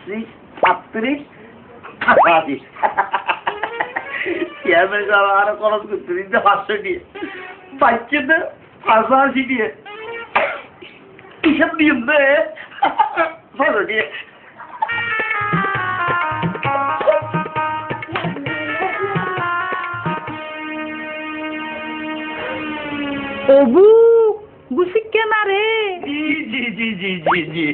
35, 38, 88 chairman সাহেব আরো খরচ করতে দিতে 500 দিয়ে পাইছে তো 85 দিয়ে হিসাব নিয়ম দে 500 দিয়ে অবু বুঝিকে না রে জি জি জি জি জি জি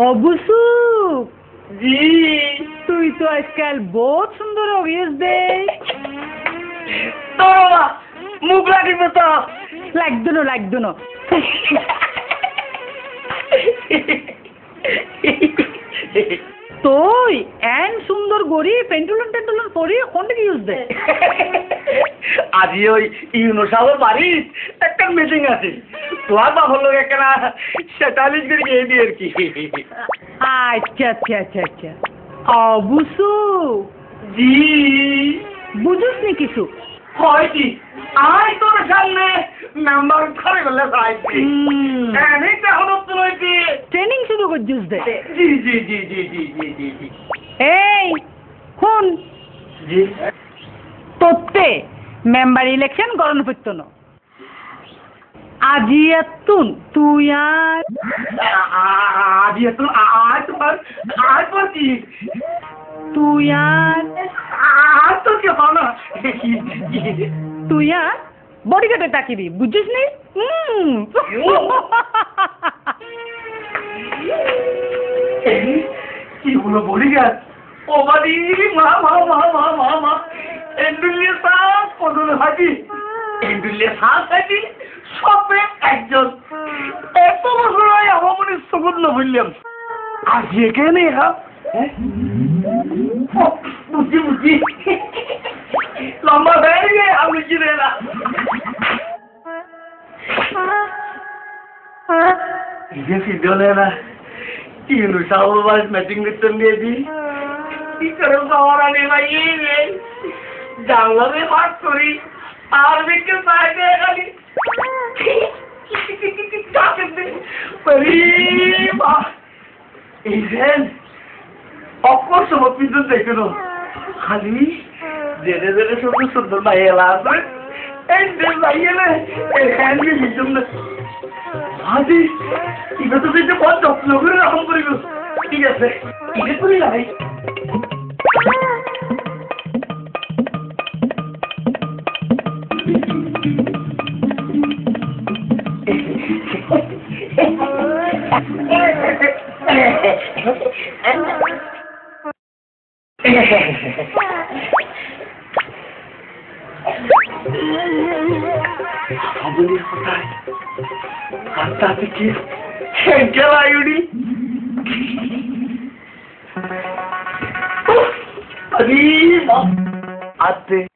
অবুসু জি তুই তো আজকাল বহুত সুন্দর অভিয়াস দে তো মুখ লাগিবে তো লাগতো না তুই এন সুন্দর গড়ি পেন্টুলন পরি কোনটা কি ইউজ দে আজি ওই ইউনো সাহেবের বাড়ির একটা মিটিং আছে তোমার বাবার লোক একটা 47 করে গিয়ে দিয়ে আর কি আচ্ছা অবুসু জি বুঝিস নি কিছু হয় কি আই তোর সামনে নাম্বার ধরে গেলে চাইছি এনে তখন তো লইছি ট্রেনিং শুরু করছিস দে জি জি জি জি জি জি জি জি এই কোন জি তোতে মেম্বার ইলেকশন গরণ করতো না আজি এতুন তুই আর আজি তো আজ পর কি তুই আর আজ তো কি হয় না তুই আর বডি কাটে তাকিবি বুঝছিস নি কি হলো বলি গেল ও বাড়ি মা এন্ডুলিয়া সাপ কদল হাজি এন্ডুলিয়া সাপ হাজি সবে একজন এত বছর আগে আমার মনে সুগন্ধ বললাম আজ এখানে বুঝি লম্বা হয়ে গিয়ে আমি চিনে না ये सीधे ना तीन साल बाद मैचिंग करते लिए थी की करो सवारा नहीं भाई ये जानला में बात करी आर्मी के साथ है खाली क्या करते परी माँ इधर ऑफकोर्स हम अपनी तो देखे तो खाली धीरे धीरे सब सुंदर भाई लास्ट में एंड भाई ने हैंड भी मिल ना আজি এটা তো দেখতে বহুত যত্ন করে রাখুন করিব ঠিক আছে এটা করি লাই Abuli hotai. Hatta ki Henkel ayudi. Adi, ate.